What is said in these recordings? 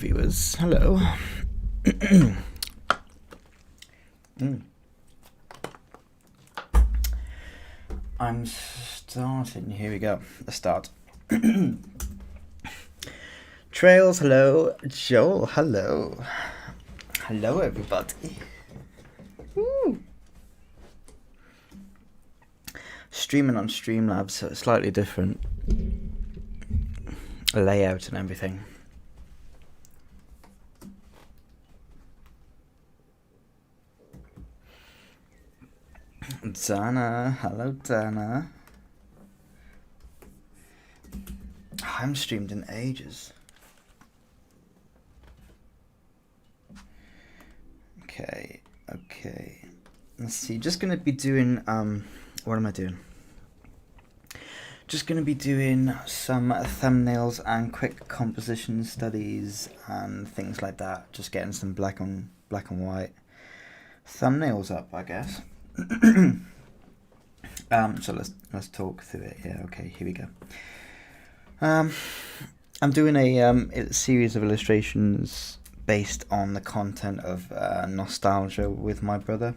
viewers. Hello. I'm starting. Here we go. Let's start. Trails, hello. Joel, hello. Hello, everybody. Woo. Streaming on Streamlabs, so it's slightly different layout and everything. Dana, hello Dana. I haven't streamed in ages. Okay. Let's see, just gonna be doing, what am I doing? Just gonna be doing some thumbnails and quick composition studies and things like that. Just getting some black and white thumbnails up, I guess. So let's talk through it. Yeah, okay, here we go. I'm doing a series of illustrations based on the content of nostalgia with my brother.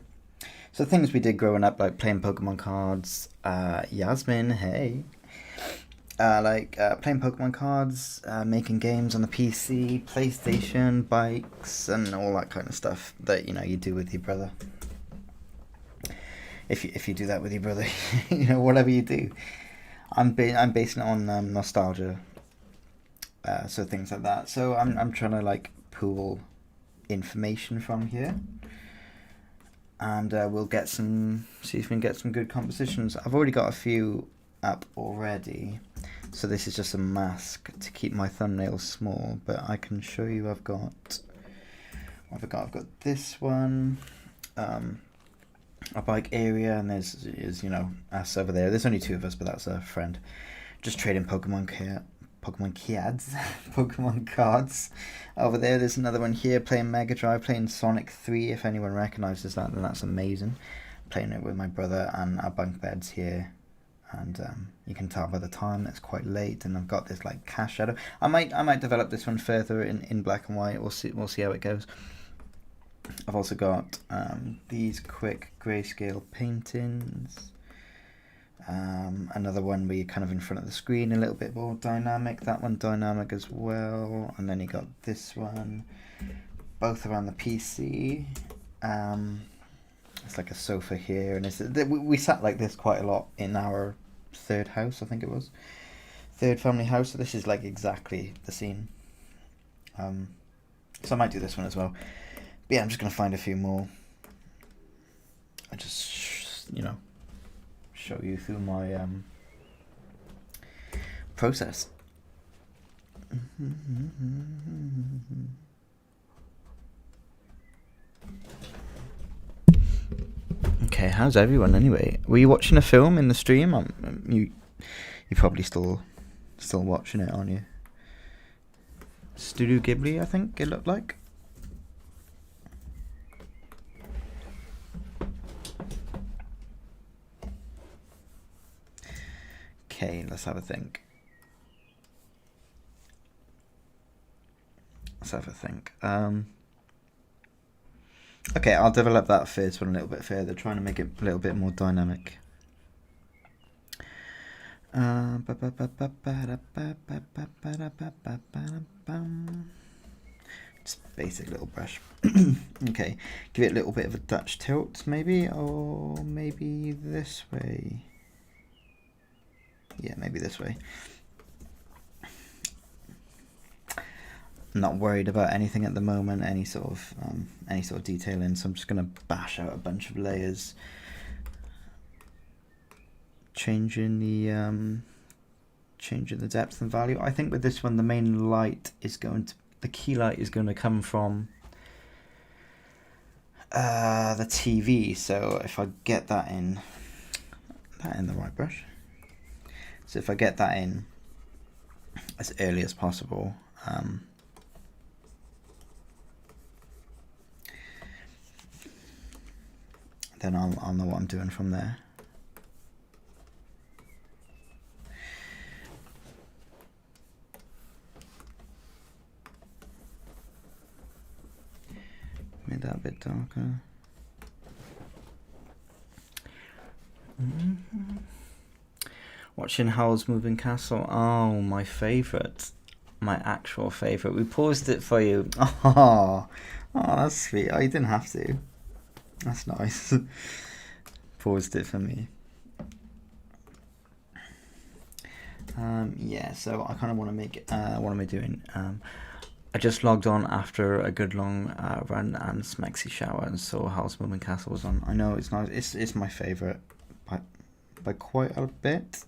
So things we did growing up, like playing Pokemon cards. Yasmin, hey. Playing Pokemon cards, making games on the PC, PlayStation, bikes, and all that kind of stuff that you do with your brother. If you do that with your brother, whatever you do, I'm basing it on nostalgia. So things like that. So I'm trying to pool information from here, and we'll see if we can get some good compositions. I've already got a few up already, so this is just a mask to keep my thumbnails small. But I can show you. I've got this one. A bike area, and there's us over there. There's only two of us, but that's a friend. Just trading Pokemon cards. Over there, there's another one here, playing Mega Drive, playing Sonic 3. If anyone recognises that, then that's amazing. Playing it with my brother, and our bunk beds here. And you can tell by the time it's quite late, and I've got this cast shadow. I might develop this one further in black and white. We'll see how it goes. I've also got these quick grayscale paintings. Another one where you're kind of in front of the screen, a little bit more dynamic. That one dynamic as well. And then you got this one, both around the PC. It's like a sofa here, and we sat like this quite a lot in our third house, I think it was. Third family house, so this is exactly the scene. So I might do this one as well. But yeah, I'm just going to find a few more. I just, show you through my process. Okay, how's everyone anyway? Were you watching a film in the stream? You probably still watching it, aren't you? Studio Ghibli, I think it looked like. Okay, let's have a think. Okay, I'll develop that first one a little bit further, trying to make it a little bit more dynamic. Just basic little brush. Okay, give it a little bit of a Dutch tilt, maybe, or maybe this way. Yeah, maybe this way. I'm not worried about anything at the moment, any sort of detailing, so I'm just gonna bash out a bunch of layers, changing the depth and value. I think with this one, the main light is the key light is going to come from the TV. So if I get that in the right brush. So if I get that in as early as possible, then I'll know what I'm doing from there. bit darker. Watching Howl's Moving Castle. Oh, my favourite. My actual favourite. We paused it for you. Oh, that's sweet. Oh, you didn't have to. That's nice. Paused it for me. Yeah, so I kind of want to make, what am I doing? I just logged on after a good long run and smexy shower, and so Howl's Moving Castle was on. I know it's nice. It's my favourite by quite a bit.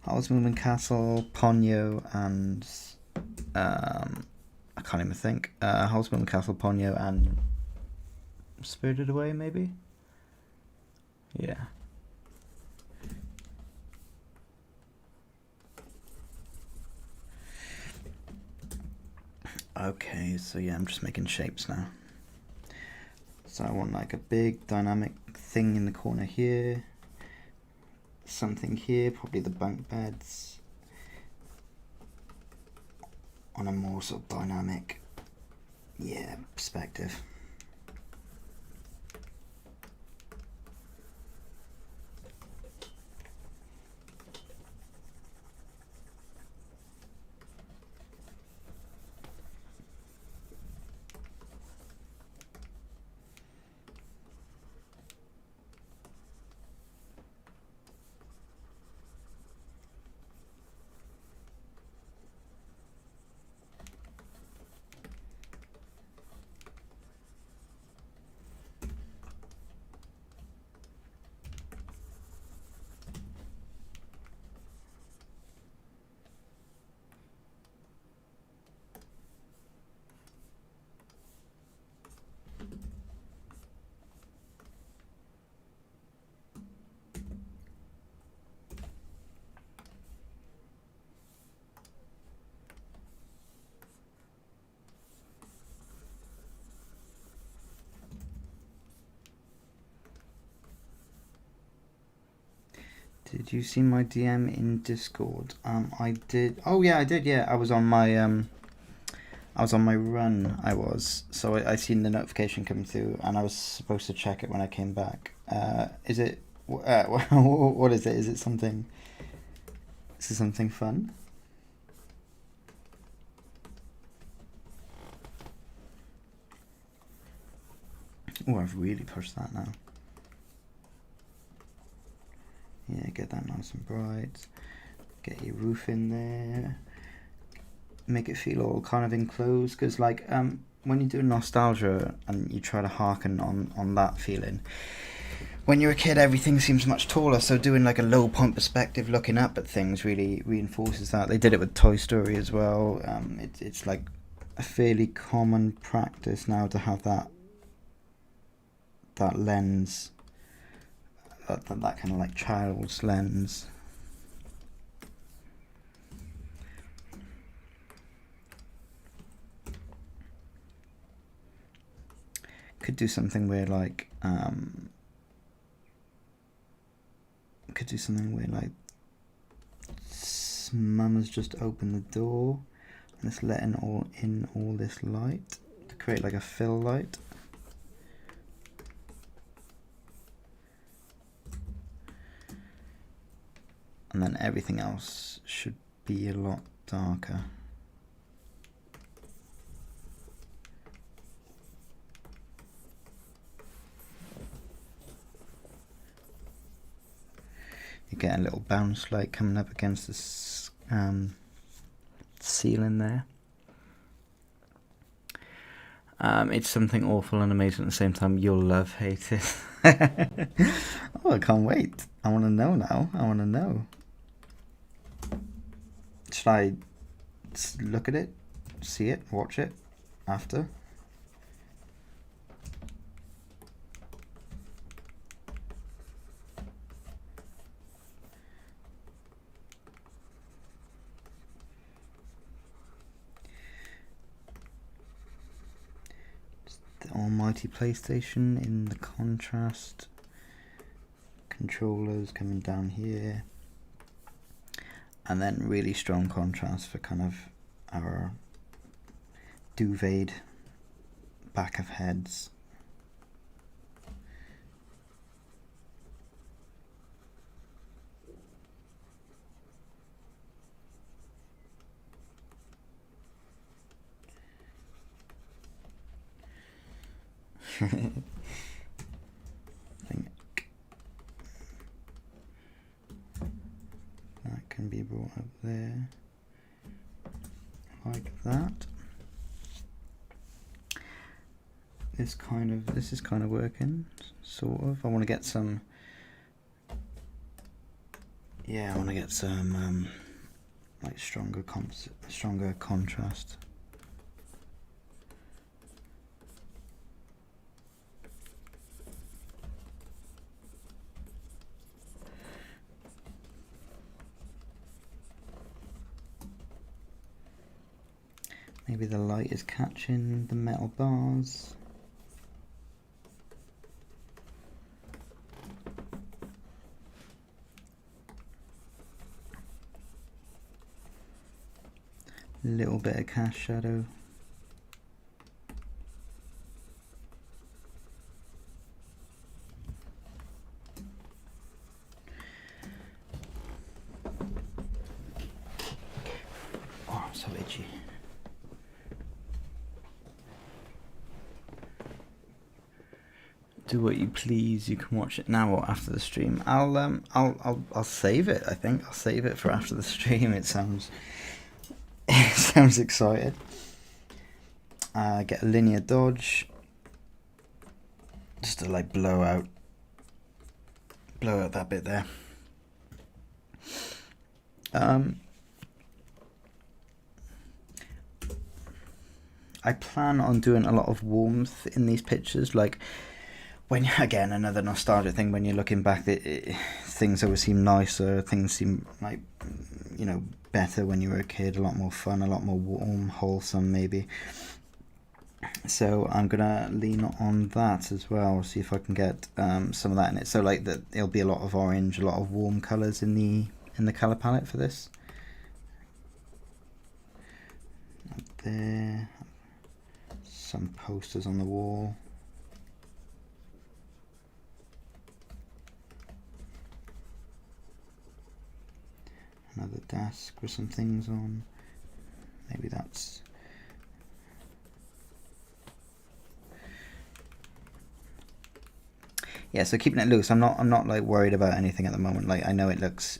Howl's Moving Castle, Ponyo, and I can't even think. Howl's Moving Castle, Ponyo, and Spirited Away, maybe. Yeah. Okay, so yeah, I'm just making shapes now. So I want like a big dynamic thing in the corner here. Something here, probably the bunk beds. On a more sort of dynamic, yeah, perspective. Did you see my DM in Discord? I did. Oh yeah, I did. Yeah, I was on my run. I was. So I seen the notification come through, and I was supposed to check it when I came back. Is it? What is it? Is it something? Is it something fun? Oh, I've really pushed that now. Yeah, get that nice and bright. Get your roof in there. Make it feel all kind of enclosed, because like when you do nostalgia and you try to hearken on that feeling, when you're a kid everything seems much taller, so doing like a low point perspective looking up at things really reinforces that. They did it with Toy Story as well. It's like a fairly common practice now to have that lens, that kind of like child's lens. Could do something where like Mum has just opened the door and it's letting all this light to create like a fill light. And then everything else should be a lot darker. You get a little bounce light coming up against this ceiling there. It's something awful and amazing at the same time. You'll love, hate it. Oh, I can't wait. I want to know now. I want to know. Should I look at it, see it, watch it after? The almighty PlayStation in the contrast. Controllers coming down here. And then really strong contrast for kind of our duvet back of heads. think that can be brought up there like that. This is kind of working, sort of. I want to get some. Yeah, I want to get some like stronger contrast. Maybe the light is catching the metal bars. Little bit of cast shadow. Oh, I'm so itchy. Do what you please. You can watch it now or after the stream. I'll save it. I think I'll save it for after the stream. It sounds excited. Get a linear dodge, just to like blow out that bit there. I plan on doing a lot of warmth in these pictures, like when, again, another nostalgia thing, when you're looking back, things always seem nicer, things seem like, you know, better when you were a kid, a lot more fun, a lot more warm, wholesome maybe. So I'm gonna lean on that as well, see if I can get some of that in it. So like that, it'll be a lot of orange, a lot of warm colours in the colour palette for this. Up there, some posters on the wall. Another desk with some things on. Maybe that's. Yeah, so keeping it loose. I'm not like worried about anything at the moment. Like I know it looks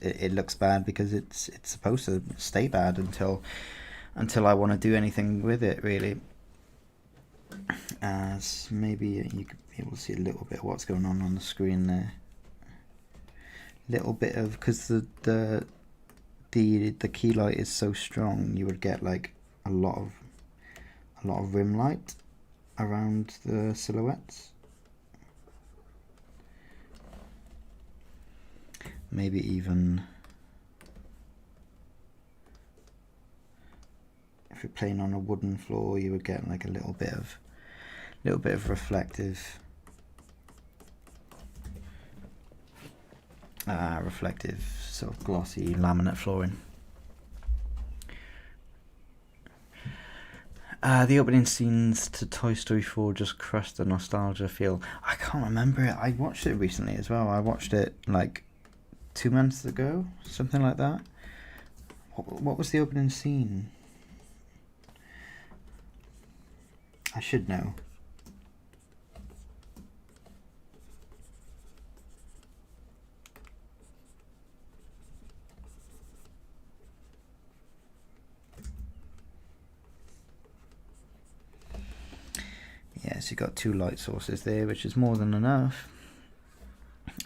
bad because it's supposed to stay bad until I want to do anything with it really. As maybe you could be able to see a little bit of what's going on the screen there. Little bit of, because the key light is so strong, you would get like a lot of rim light around the silhouettes. Maybe even if you're playing on a wooden floor, you would get like a little bit of reflective sort of glossy laminate flooring. The opening scenes to Toy Story 4 just crushed the nostalgia feel. I can't remember it. I watched it recently as well. I watched it like 2 months ago, something like that. What was the opening scene? I should know. Yes, you've got 2 light sources there, which is more than enough.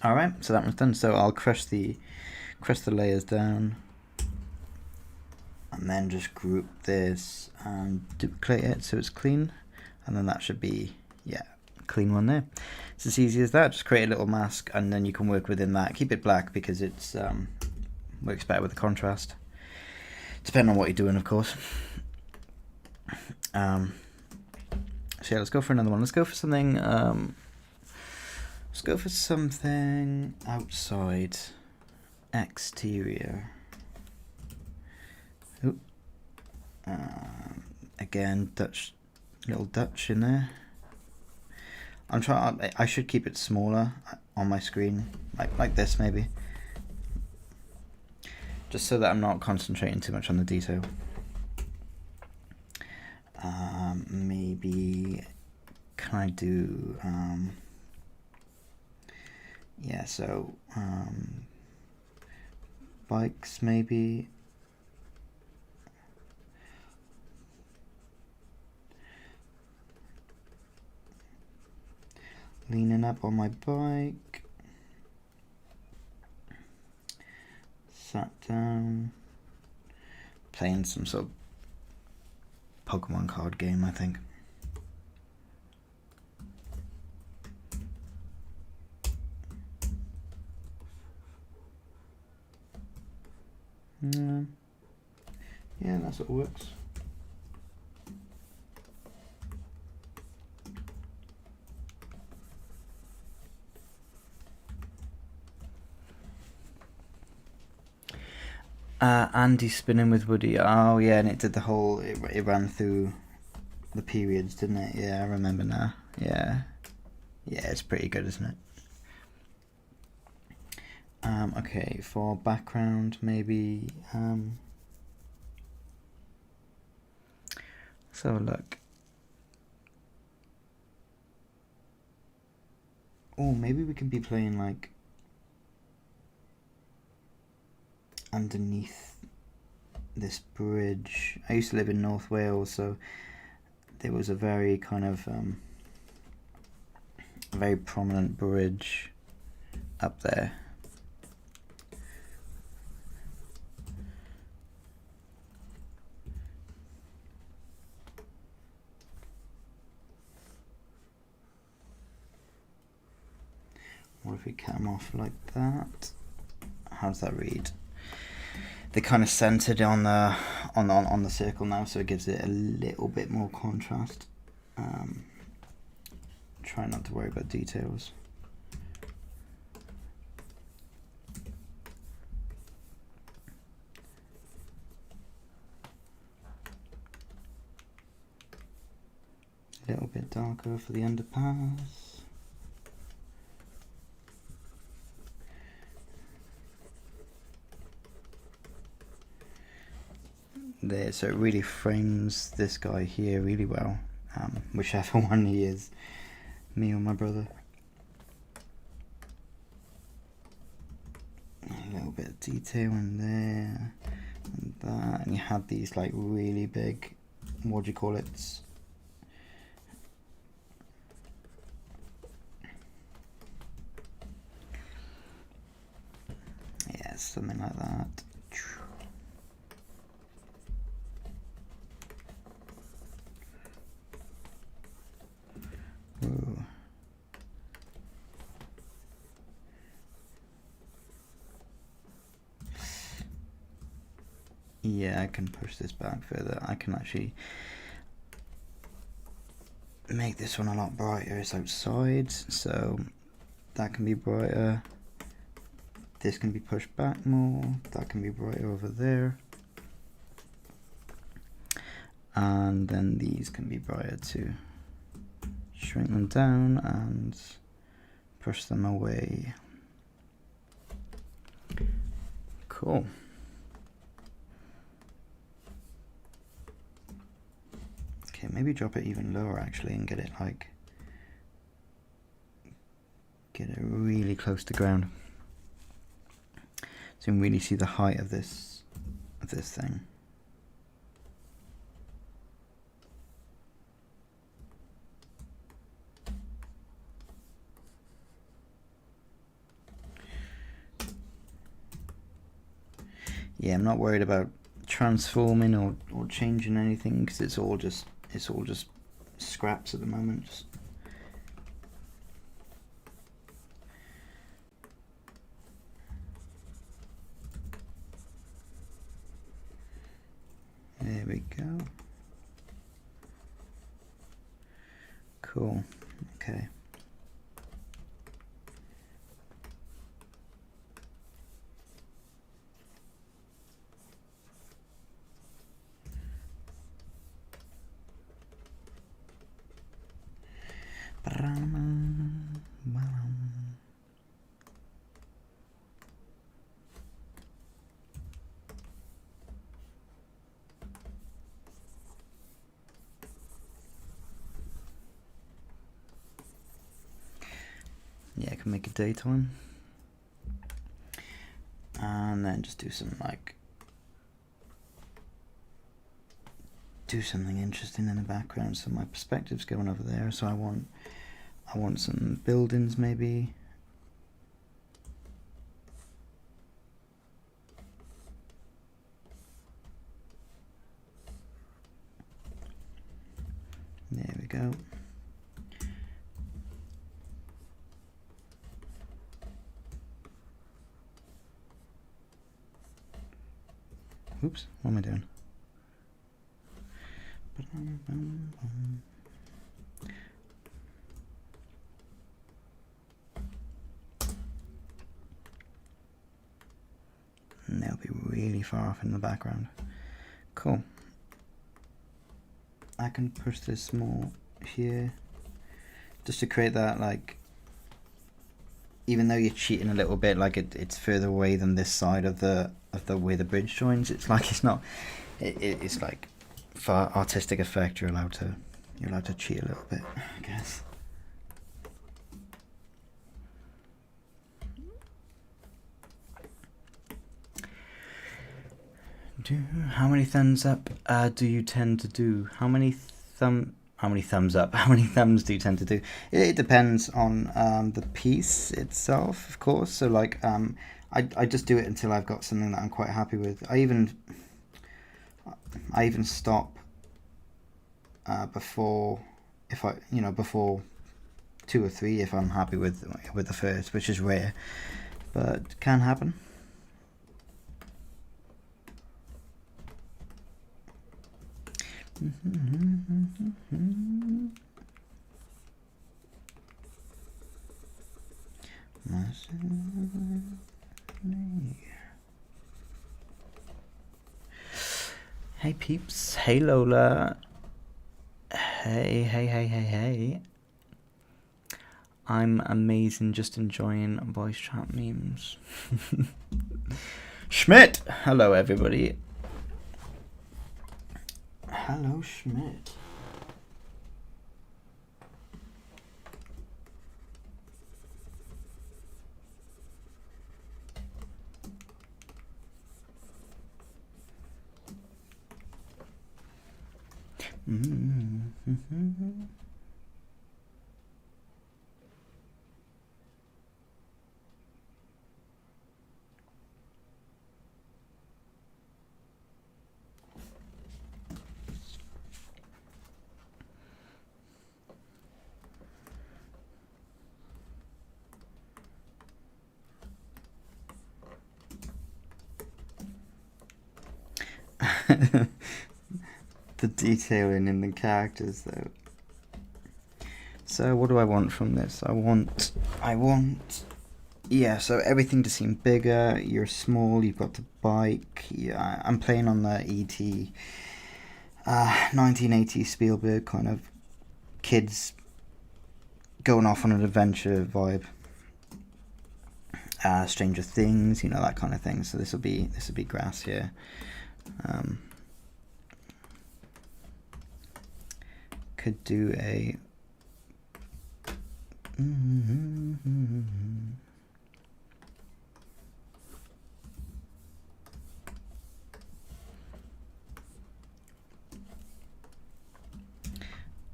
Alright, so that one's done. So I'll crush the layers down and then just group this and duplicate it so it's clean, and then that should be, yeah, clean one there. It's as easy as that. Just create a little mask and then you can work within that. Keep it black because it's works better with the contrast, depending on what you're doing, of course. So yeah, let's go for another one. Let's go for something outside, exterior. Oop. Again, little Dutch in there. I should keep it smaller on my screen, like this maybe, just so that I'm not concentrating too much on the detail. Maybe can I do? Yeah, so bikes maybe. Leaning up on my bike. Sat down. Playing some sort of Pokemon card game, I think. Yeah, that's what works. Andy spinning with Woody. Oh yeah, and it did the whole. It ran through the periods, didn't it? Yeah, I remember now. Yeah, yeah, it's pretty good, isn't it? Okay, for background, maybe. Let's have a look. Oh, maybe we could be playing like underneath this bridge. I used to live in North Wales, so there was a very kind of very prominent bridge up there. What if we cut them off like that? How does that read? They're kind of centered on the circle now, so it gives it a little bit more contrast. Try not to worry about details. A little bit darker for the underpass. There, so it really frames this guy here really well, whichever one he is, me or my brother. A little bit of detail in there, and that, and you had these like really big, what do you call it? Yeah, something like that. Ooh. Yeah, I can push this back further. I can actually make this one a lot brighter. It's outside, so that can be brighter. This can be pushed back more. That can be brighter over there. And then these can be brighter too. Shrink them down and push them away. Cool. Okay, maybe drop it even lower actually and get it really close to ground. So you can really see the height of this thing. Yeah, I'm not worried about transforming or changing anything because it's all just scraps at the moment. There we go. Cool. Okay. can make a daytime. And then just do some like, do something interesting in the background. So my perspective's going over there. So I want some buildings maybe. There we go. Oops, what am I doing? And they'll be really far off in the background. Cool. I can push this more here, just to create that, like, even though you're cheating a little bit, like it's further away than this side of the where the bridge joins. It's like it's not. It's like, for artistic effect, you're allowed to cheat a little bit, I guess. How many thumbs up do you tend to do? How many thumbs up? How many thumbs do you tend to do? It depends on the piece itself, of course. So like I just do it until I've got something that I'm quite happy with. I even stop before, if I before 2 or 3 if I'm happy with the first, which is rare, but can happen. Hey peeps, hey Lola, hey. I'm amazing, just enjoying voice chat memes. Schmidt, hello everybody. Hello, Schmidt. The detailing in the characters, though. So what do I want from this? I want yeah, so everything to seem bigger. You're small, you've got the bike. Yeah, I'm playing on the E.T. 1980 Spielberg kind of kids going off on an adventure vibe. Stranger Things, that kind of thing. So this will be grass here. Could do a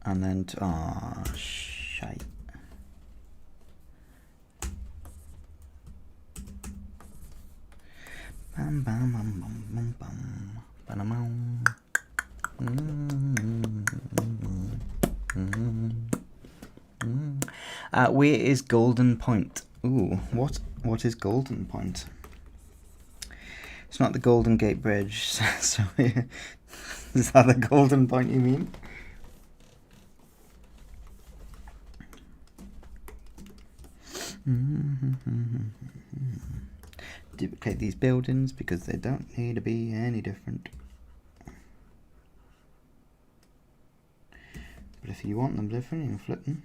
and then shite. Bam bam bam bam bam bam bam. Where is Golden Point? Ooh, what is Golden Point? It's not the Golden Gate Bridge. So is that the Golden Point you mean? Duplicate these buildings because they don't need to be any different. But if you want them different, you can flip them.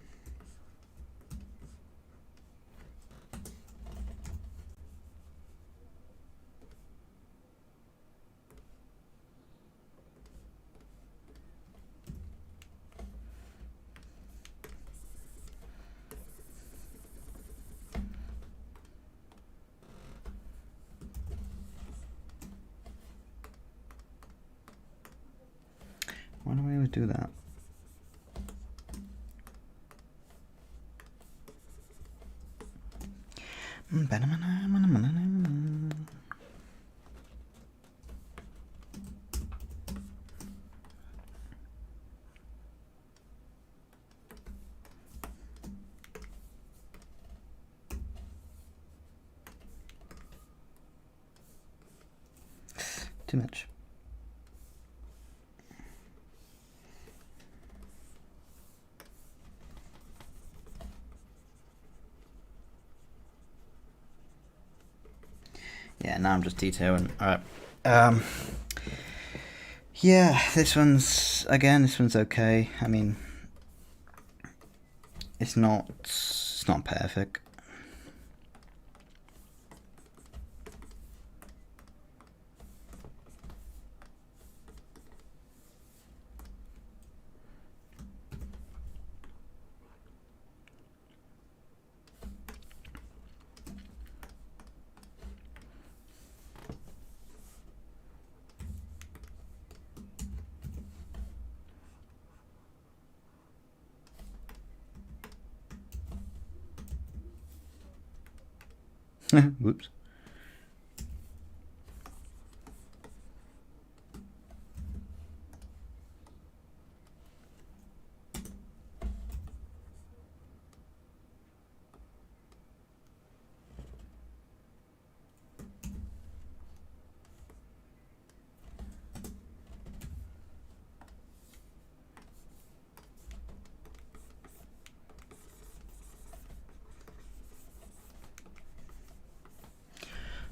do that. Too much. Yeah, now I'm just detailing. Alright. Yeah, this one's okay. I mean, it's not perfect. Whoops.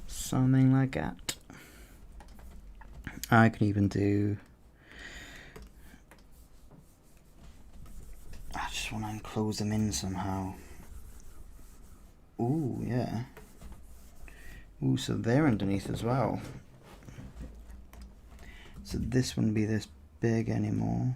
Something like that. I can even do... I just want to enclose them in somehow. Ooh, yeah. Ooh, so they're underneath as well. So this wouldn't be this big anymore.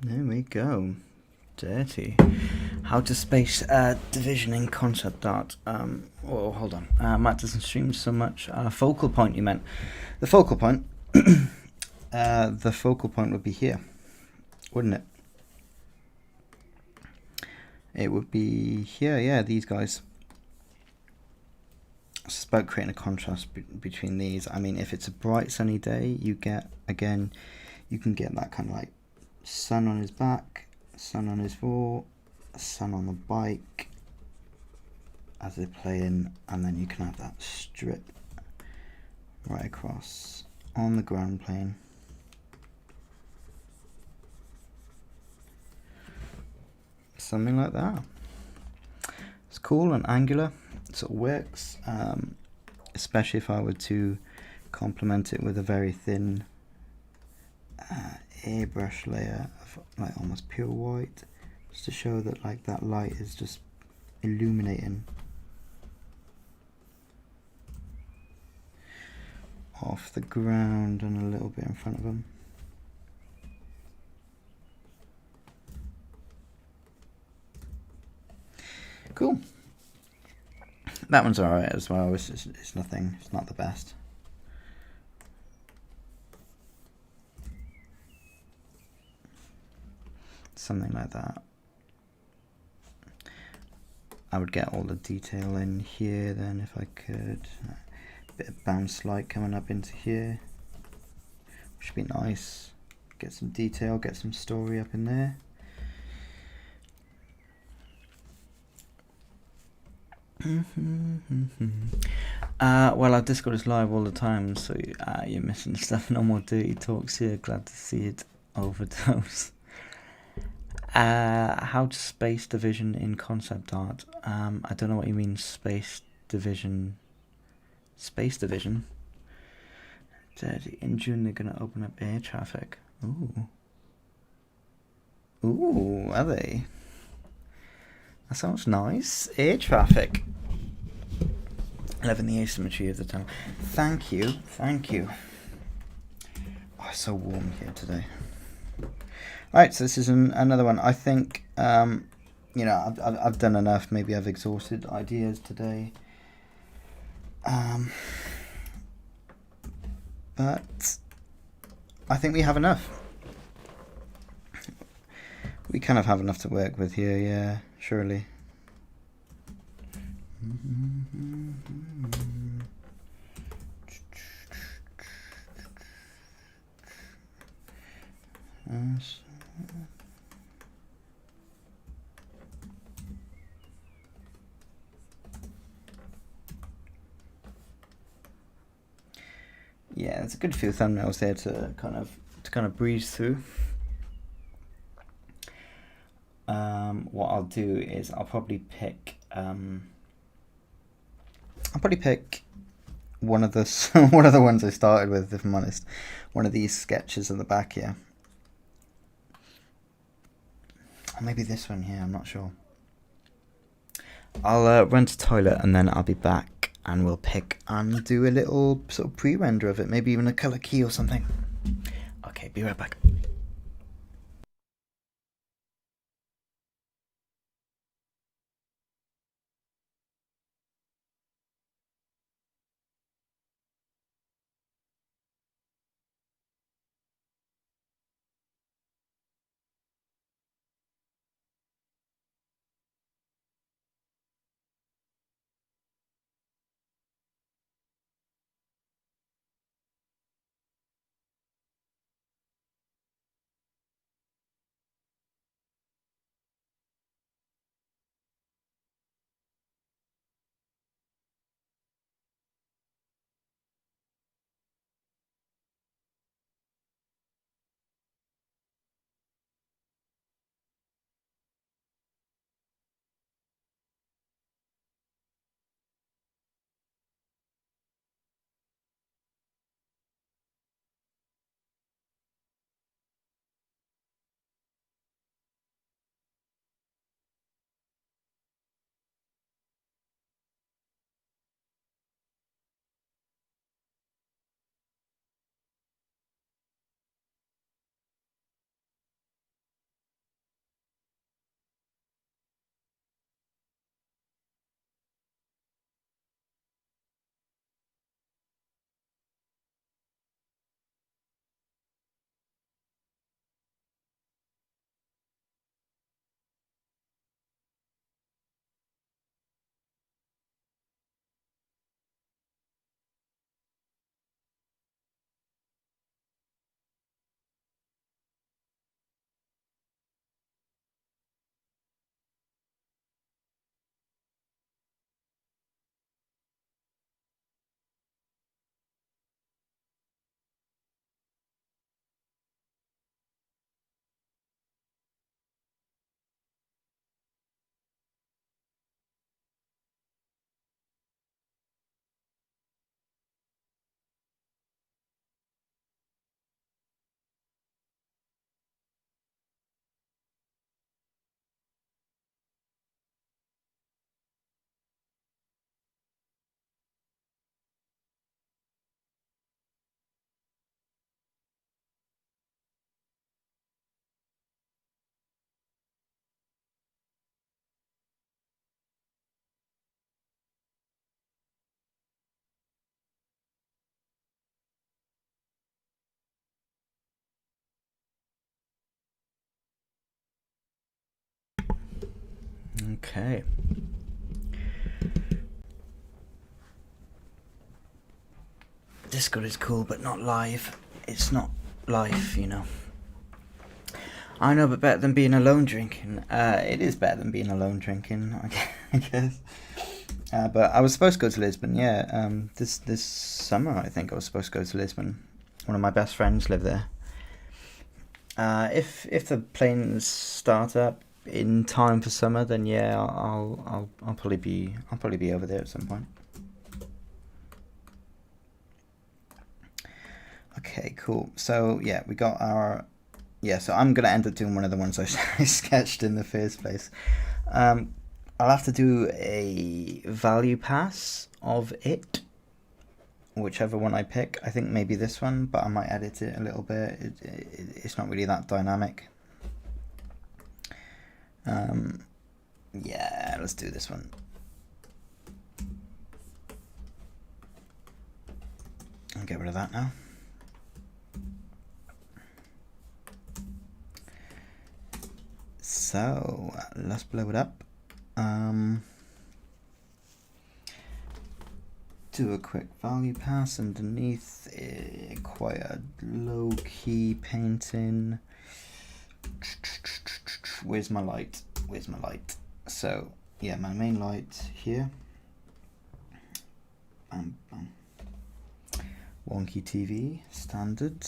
There we go. Dirty. How to space division in concept art. Oh, hold on. Matt doesn't stream so much. Focal point, you meant. The focal point. The focal point would be here, wouldn't it? It would be here, yeah, these guys. It's about creating a contrast between these. I mean, if it's a bright sunny day, you get, again, you can get that kind of like sun on his back, sun on his fore, sun on the bike as they're playing, and then you can have that strip right across on the ground plane. Something like that. It's cool and angular, so it works, especially if I were to complement it with a very thin airbrush layer of like almost pure white, just to show that like that light is just illuminating off the ground and a little bit in front of them. Cool. That one's alright as well. It's nothing. It's not the best. Something like that. I would get all the detail in here then if I could. A bit of bounce light coming up into here, which would be nice. Get some detail, get some story up in there. Well, our Discord is live all the time, so you're missing stuff. No more dirty talks here. Glad to see it. Overdose. How to space division in concept art. I don't know what you mean space division Space Division. In June they're gonna open up air traffic. Ooh. Ooh, are they? That sounds nice. Air traffic. Loving the asymmetry of the tunnel. Thank you. Oh, it's so warm here today. Alright, so this is another one. I think, you know, I've done enough. Maybe I've exhausted ideas today. But I think we have enough. We kind of have enough to work with here, yeah, surely. Yeah, there's a good few thumbnails there to kind of breeze through. What I'll do is I'll probably pick one of the ones I started with, if I'm honest. One of these sketches in the back here. Or maybe this one here, I'm not sure. I'll run to the toilet and then I'll be back and we'll pick and do a little sort of pre-render of it, maybe even a color key or something. Okay, be right back. Okay. Discord is cool, but not live. It's not life, you know. I know, but better than being alone drinking. It is better than being alone drinking, I guess. But I was supposed to go to Lisbon, yeah. This summer, I think I was supposed to go to Lisbon. One of my best friends live there. If the planes start up in time for summer, then yeah, I'll probably be over there at some point. Okay, cool. So yeah, we got our, so I'm gonna end up doing one of the ones I sketched in the first place. I'll have to do a value pass of it, whichever one I pick. I think maybe this one, but I might edit it a little bit. It's not really that dynamic. Yeah, let's do this one. I'll get rid of that now. So let's blow it up. Do a quick value pass underneath. Quite a low-key painting. Where's my light? Where's my light? So yeah, my main light here. Bam, bam. Wonky TV, standard.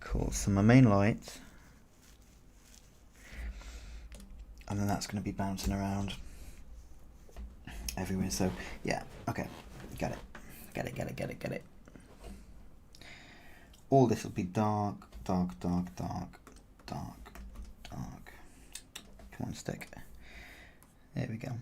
Cool. So my main light, and then that's going to be bouncing around everywhere. So yeah, okay, got it. All this will be dark. Come on, stick. There we go.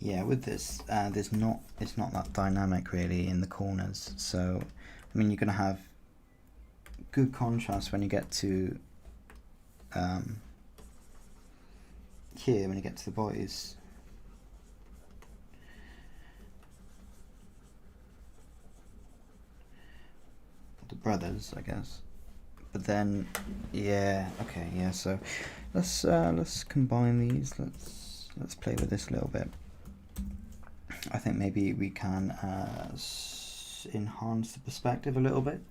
Yeah, with this, it's not that dynamic really in the corners. So, I mean, you're gonna have good contrast when you get to here, when you get to the boys. The brothers, I guess. But then, yeah, okay, yeah. So, let's combine these. Let's play with this a little bit. I think maybe we can enhance the perspective a little bit.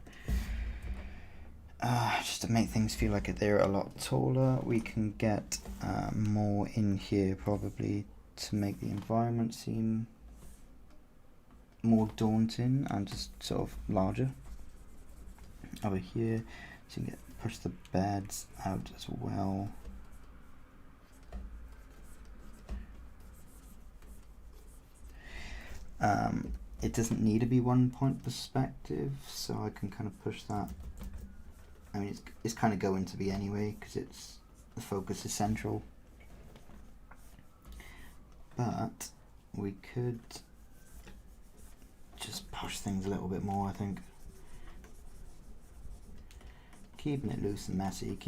Just to make things feel like they're a lot taller. We can get more in here probably to make the environment seem more daunting and just sort of larger. Over here, so you can push the beds out as well. It doesn't need to be 1 point perspective, so I can kind of push that. I mean, it's kind of going to be anyway because it's the focus is central. But we could just push things a little bit more, I think. Keeping it loose and messy,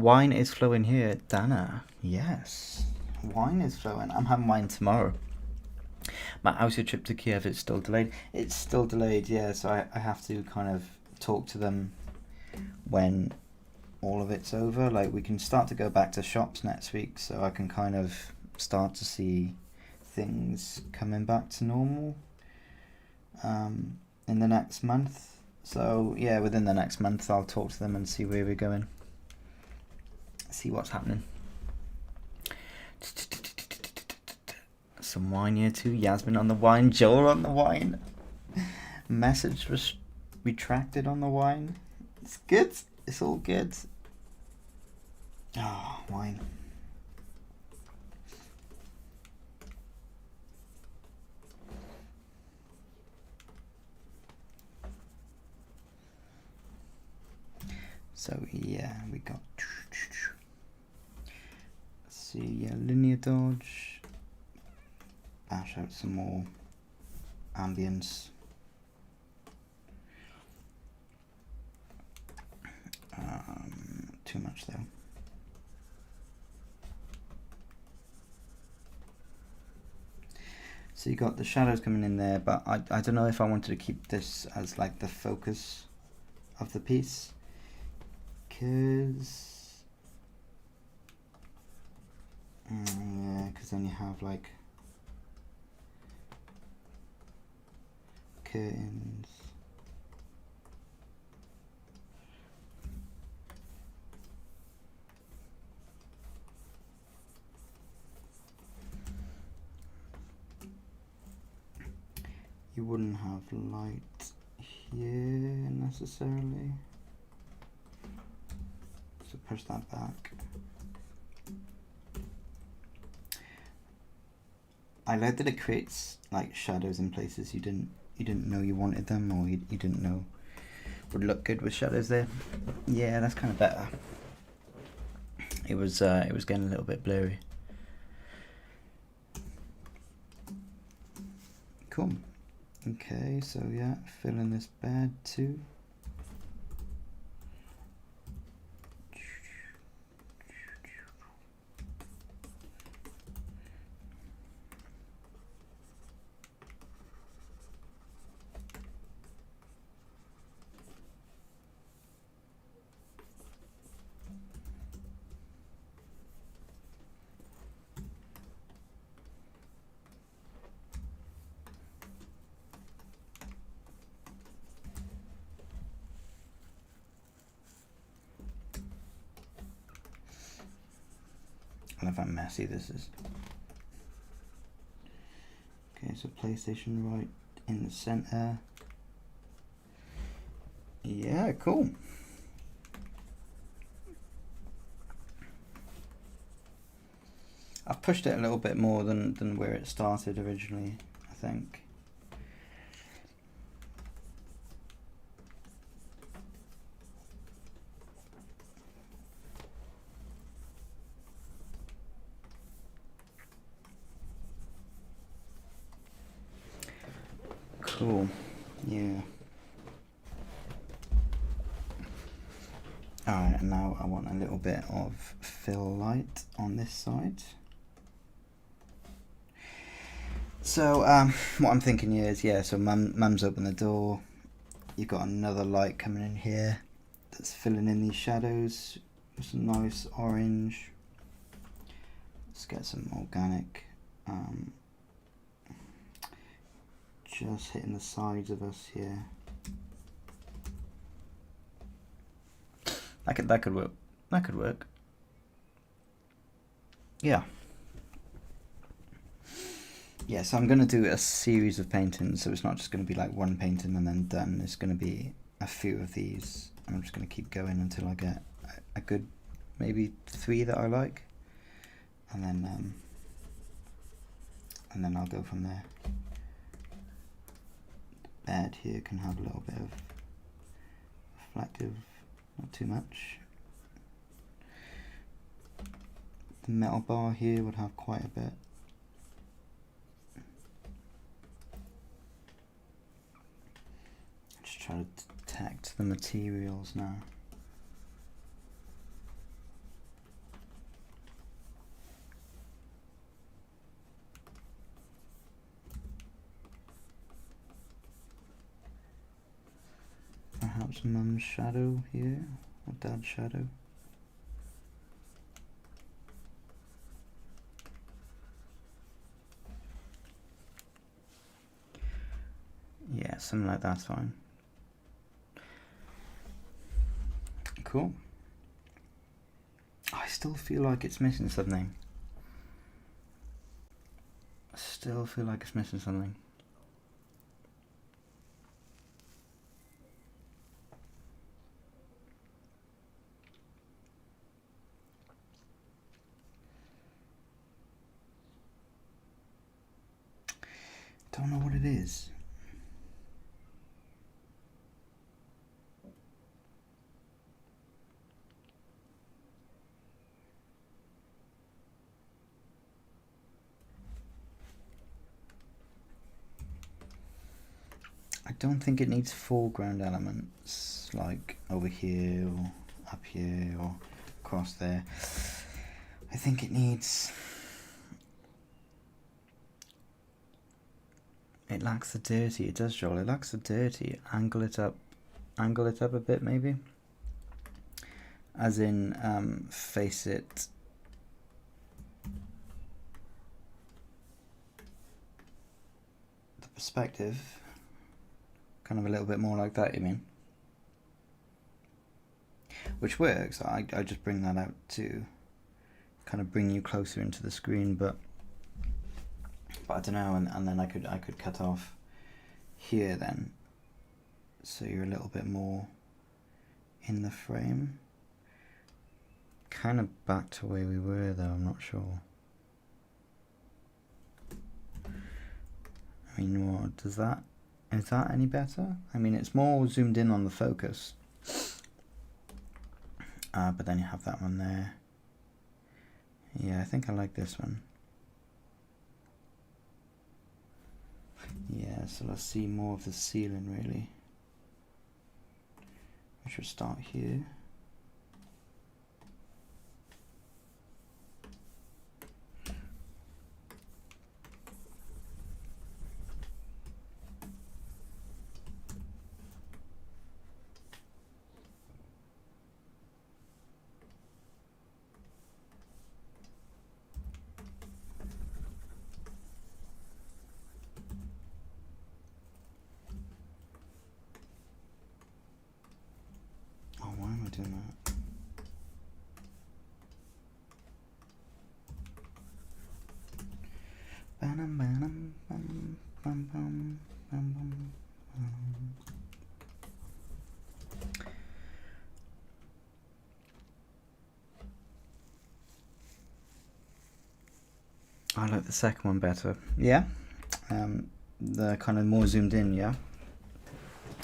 Wine is flowing here, Dana. Yes, wine is flowing. I'm having wine tomorrow. My Austria trip to Kiev is still delayed. It's still delayed, yeah, so I have to kind of talk to them when all of it's over. Like, we can start to go back to shops next week, so I can kind of start to see things coming back to normal in the next month. So yeah, within the next month I'll talk to them and see where we're going, see what's happening. Some wine here too. Yasmin on the wine, Joel on the wine. Message was retracted on the wine. It's good. It's all good. Oh, wine. So yeah, we got, let's see, yeah, linear dodge, bash out some more ambience. Too much though. So you got the shadows coming in there, but I don't know if I wanted to keep this as like the focus of the piece, because yeah, because then you have like curtains. You wouldn't have light here necessarily, so push that back. I like that it creates like shadows in places you didn't know you wanted them, or you didn't know would look good with shadows there. Yeah, that's kind of better. It was getting a little bit blurry. Cool. Okay, so yeah, fill in this bed too. I love how messy this is. Okay, so PlayStation right in the center. Yeah, cool. I've pushed it a little bit more than where it started originally, I think. Cool, yeah. Alright, and now I want a little bit of fill light on this side. So what I'm thinking here is, yeah, so mum's opened the door. You've got another light coming in here that's filling in these shadows with some nice orange. Let's get some organic. Just hitting the sides of us here. That could work. That could work. Yeah. Yeah, so I'm going to do a series of paintings, so it's not just going to be like one painting and then done. It's going to be a few of these. I'm just going to keep going until I get a good, maybe 3 that I like, and then I'll go from there. The bed here can have a little bit of reflective, not too much. The metal bar here would have quite a bit. Just try to detect the materials now. Perhaps mum's shadow here, or dad's shadow. Yeah, something like that's fine. Cool. I still feel like it's missing something. I still feel like it's missing something. Don't know what it is. don't think it needs foreground elements like over here or up here or across there. I think it needs... It lacks the dirty. It does, Joel. It lacks the dirty. Angle it up a bit, maybe. As in, face it. The perspective. Kind of a little bit more like that, you mean? Which works. I just bring that out to kind of bring you closer into the screen, but I don't know, and then I could cut off here then, so you're a little bit more in the frame. Kind of back to where we were though, I'm not sure. I mean, what does that, is that any better? I mean, it's more zoomed in on the focus, but then you have that one there. Yeah, I think I like this one. Yeah, so let's see more of the ceiling really. We should start here. Doing that. I like the second one better. Yeah, the kind of more zoomed in. Yeah,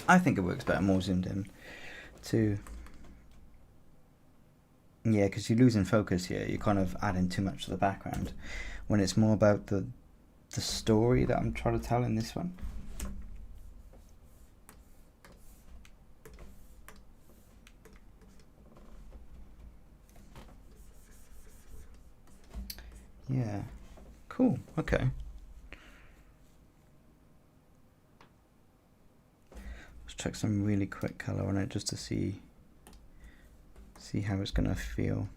I think it works better more zoomed in too. Yeah, because you're losing focus here. You're kind of adding too much to the background when it's more about the story that I'm trying to tell in this one. Yeah, cool. Okay. Let's check some really quick color on it just to see how it's gonna feel.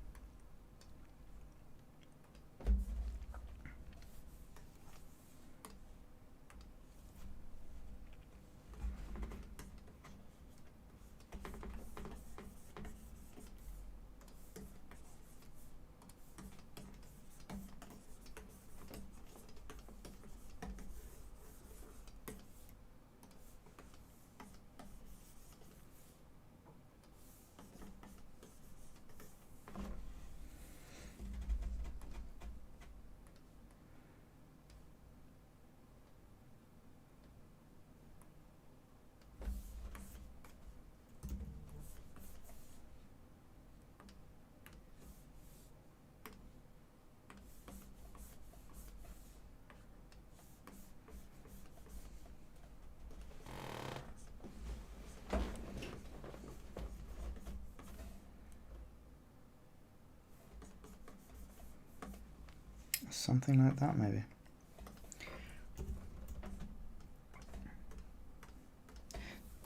Something like that, maybe.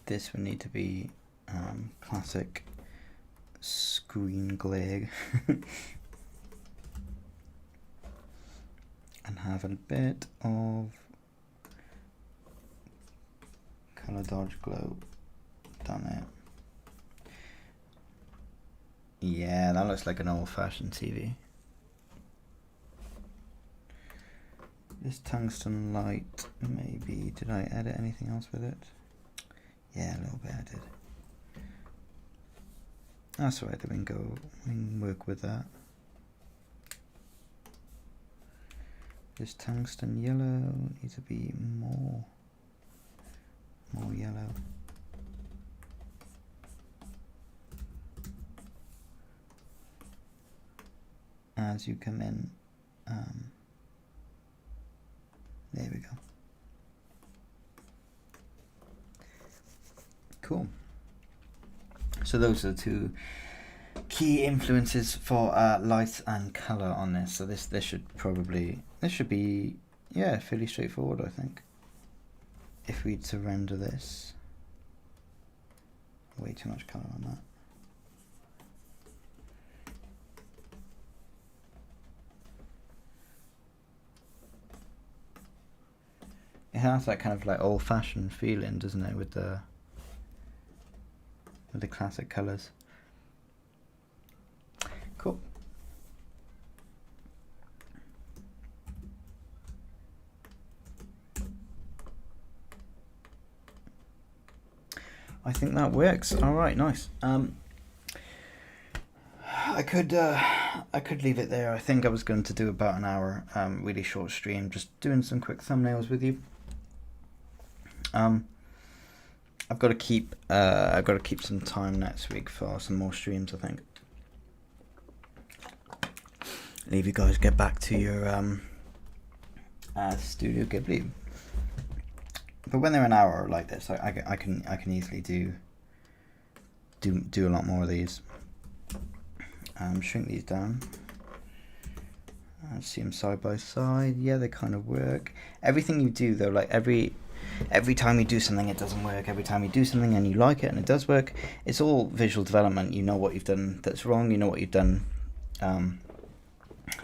This would need to be classic screen glare and have a bit of color dodge glow down there. Yeah, that looks like an old-fashioned TV. This tungsten light, maybe, did I edit anything else with it? Yeah, a little bit I did. That's all right, we can work with that. This tungsten yellow needs to be more yellow. As you come in, there we go. Cool. So those are the two key influences for light and color on this. So this should be fairly straightforward, I think. If we'd to render this, way too much color on that. It has that kind of like old-fashioned feeling, doesn't it, with the classic colors. Cool. I think that works. All right, nice. I could leave it there. I think I was going to do about an hour, really short stream, just doing some quick thumbnails with you. I've got to keep some time next week for some more streams, I think. Leave you guys get back to your Studio Ghibli. But when they're an hour like this, I can easily do a lot more of these. Shrink these down. See them side by side. Yeah, they kind of work. Everything you do though, like every time you do something it doesn't work, every time you do something and you like it and it does work, it's all visual development. You know what you've done that's wrong, you know what you've done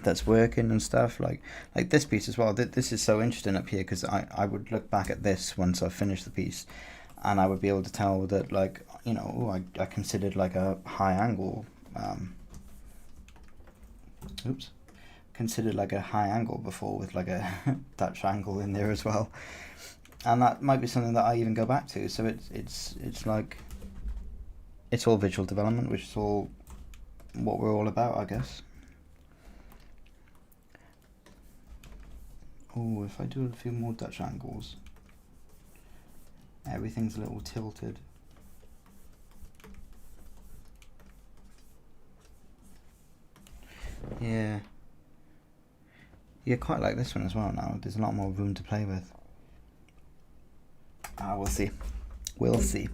that's working and stuff. Like this piece as well. This is so interesting up here because I would look back at this once I've finished the piece and I would be able to tell that, like, you know, I considered like a high angle considered like a high angle before with like a Dutch angle in there as well, and that might be something that I even go back to. So it's like it's all visual development, which is all what we're all about, I guess. Oh, if I do a few more Dutch angles, everything's a little tilted. Yeah. Yeah, quite like this one as well now. There's a lot more room to play with. We'll see. We'll see.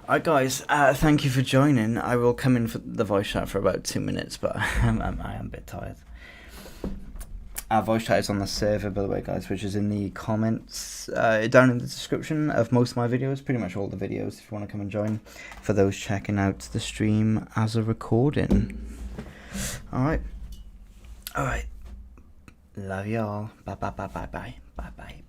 Alright guys, thank you for joining. I will come in for the voice chat for about 2 minutes, but I am a bit tired. Our voice chat is on the server, by the way, guys, which is in the comments down in the description of most of my videos, pretty much all the videos, if you want to come and join, for those checking out the stream as a recording. Alright. Love y'all. Bye.